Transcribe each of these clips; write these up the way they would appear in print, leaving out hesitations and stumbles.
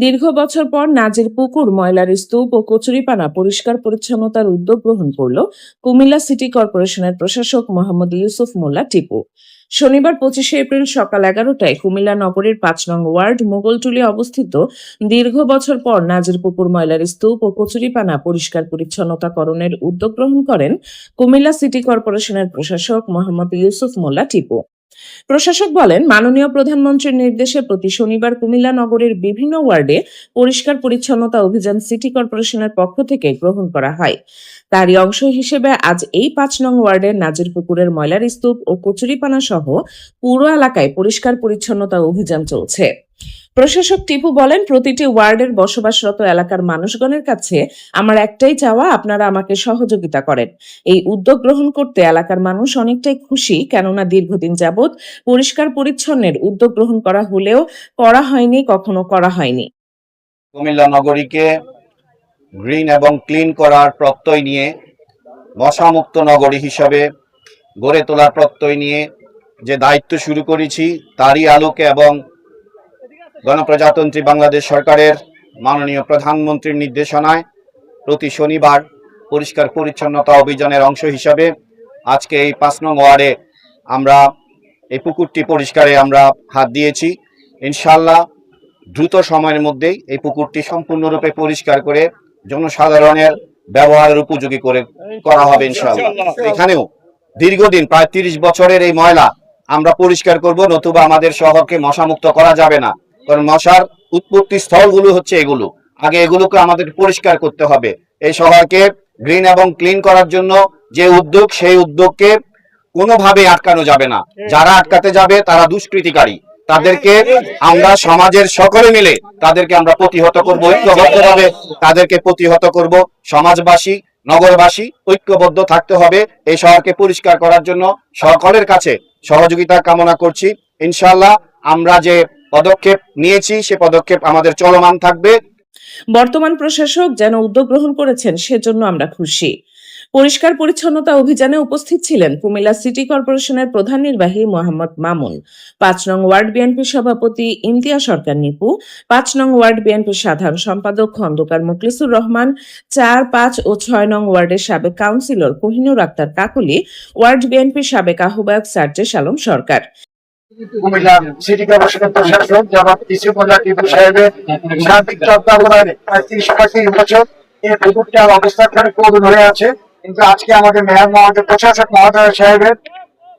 দীর্ঘ বছর পর নাজের পুকুর, ময়লার স্তূপ ও কচুরিপানা পরিষ্কার পরিচ্ছন্নতার উদ্যোগ গ্রহণ করল কুমিল্লা সিটি কর্পোরেশনের প্রশাসক মোহাম্মদ ইউসুফ মোল্লা টিপু। শনিবার 25শে এপ্রিল সকাল 11টায় কুমিল্লা নগরীর 5 নং ওয়ার্ড মোগলটুলি অবস্থিত দীর্ঘ বছর পর নাজের পুকুর, ময়লার স্তূপ ও কচুরিপানা পরিষ্কার পরিচ্ছন্নতাকরণের উদ্যোগ গ্রহণ করেন কুমিল্লা সিটি কর্পোরেশনের প্রশাসক মোহাম্মদ ইউসুফ মোল্লা টিপু। প্রশাসক বলেন, মাননীয় প্রধানমন্ত্রীর নির্দেশে প্রতি শনিবার কুমিল্লা নগরের বিভিন্ন ওয়ার্ডে পরিষ্কার পরিচ্ছন্নতা অভিযান সিটি কর্পোরেশনের পক্ষ থেকে গ্রহণ করা হয়। তারই অংশ হিসেবে আজ এই 5 নং ওয়ার্ডের নাজির পুকুরের ময়লার স্তূপ ও কচুরিপানা সহ পুরো এলাকায় পরিষ্কার পরিচ্ছন্নতা অভিযান চলছে। প্রশাসক টিপু বলেন, প্রতিটি ওয়ার্ডের বসবাসরত এলাকার মানুষগণের কাছে আমার একটাই চাওয়া, আপনারা আমাকে সহযোগিতা করেন। এই উদ্যোগ গ্রহণ করতে এলাকার মানুষ অনেকটাই খুশি, কেননা দীর্ঘদিন যাবৎ পরিষ্কার পরিচ্ছন্নের উদ্যোগ গ্রহণ করা হলেও কখনো করা হয়নি। কুমিল্লা নগরীকে গ্রিন এবং ক্লিন করার প্রত্যয় নিয়ে, মশামুক্ত নগরী হিসাবে গড়ে তোলার প্রত্যয় নিয়ে যে দায়িত্ব শুরু করেছি, তারই আলোকে এবং গণপ্রজাতন্ত্রী বাংলাদেশ সরকারের মাননীয় প্রধানমন্ত্রীর নির্দেশনায় প্রতি শনিবার পরিষ্কার পরিচ্ছন্নতা অভিযানের অংশ হিসাবে আজকে এই 5 নং ওয়ার্ডে আমরা এই পুকুরটি পরিষ্কারে আমরা হাত দিয়েছি। ইনশাআল্লাহ দ্রুত সময়ের মধ্যেই এই পুকুরটি সম্পূর্ণরূপে পরিষ্কার করে জনসাধারণের ব্যবহারের উপযোগী করা হবে ইনশাআল্লাহ। এখানেও দীর্ঘদিন প্রায় 30 বছরের এই ময়লা আমরা পরিষ্কার করব, নতুবা আমাদের শহরকে মশামুক্ত করা যাবে না। কারণ মশার উৎপত্তি স্থলগুলো হচ্ছে এগুলো, আগে এগুলোকে আমাদের পরিষ্কার করতে হবে। এই শহরকে গ্রিন এবং ক্লিন করার জন্য যে উদ্যোগ, সেই উদ্যোগকে কোনোভাবে আটকানো যাবে না। যারা আটকাতে যাবে তারা দুষ্কৃতিকারী, তাদেরকে আমরা সমাজের সকলে মিলে তাদেরকে আমরা প্রতিহত করব, ঐক্যবদ্ধভাবে তাদেরকে প্রতিহত করব। সমাজবাসী, নগরবাসী ঐক্যবদ্ধ থাকতে হবে এই শহরকে পরিষ্কার করার জন্য। সকলের কাছে সহযোগিতা কামনা করছি। ইনশাআল্লাহ আমরা যে পদক্ষেপ নিয়েছি সে পদক্ষেপ আমাদের চলমান থাকবে। বর্তমান প্রশাসক যেন উদ্যোগ গ্রহণ করেছেন, সেজন্য আমরা খুশি। পরিষ্কার পরিচ্ছন্নতা অভিযানে উপস্থিত ছিলেন কুমিল্লা সিটি কর্পোরেশনের প্রধান নির্বাহী মোহাম্মদ মামুন, 5 নং ওয়ার্ড বিএনপি সভাপতি ইমতিয়াজ সরকার নিপু, 5 নং ওয়ার্ড বিএনপির সাধারণ সম্পাদক খন্দকার মুখলিসুর রহমান, 4, 5 ও 6 নং ওয়ার্ডের সাবেক কাউন্সিলর কোহিনুর আক্তার কাকলি, ওয়ার্ড বিএনপির সাবেক আহ্বায়ক সার্জেস আলম সরকার। কুমিল্লা সিটি কর্পোরেশনের প্রশাসক জনাব ইউসুফ মোল্লা টিপু সাহেবের সার্বিক তত্ত্বাবধানে প্রায় 30 বছর এই পুকুরটি অবস্থান করে কবুল হয়ে আছে। কিন্তু আজকে আমাদের মেয়র মহোদয়, প্রশাসক মহোদয় সাহেবের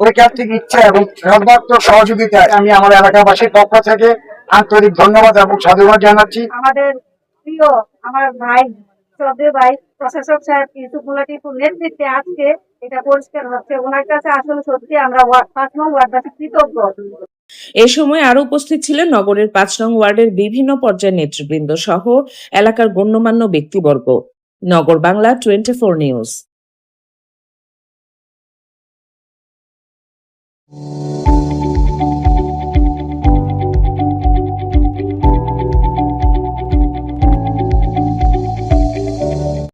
পরীক্ষার্থীর ইচ্ছা এবং সর্বাত্মক সহযোগিতায় আমি আমার এলাকাবাসীর পক্ষ থেকে আন্তরিক ধন্যবাদ এবং সাধুবাদ জানাচ্ছি। আমাদের প্রিয় আমার ভাই, শ্রদ্ধেয় ভাই প্রশাসক সাহেব ইউসুফ মোল্লা টিপুর নেতৃত্বে আজকে এটা পরিষ্কার হচ্ছে। ওনার কাছে আসলে সত্যি আমরা 5 নং ওয়ার্ডবাসী কৃতজ্ঞ। এ সময় আরো উপস্থিত ছিলেন নগরের 5 নং ওয়ার্ডের বিভিন্ন পর্যায়ের নেতৃবৃন্দ সহ এলাকার গণ্যমান্য ব্যক্তিবর্গ। নগর বাংলা 24 নিউজ।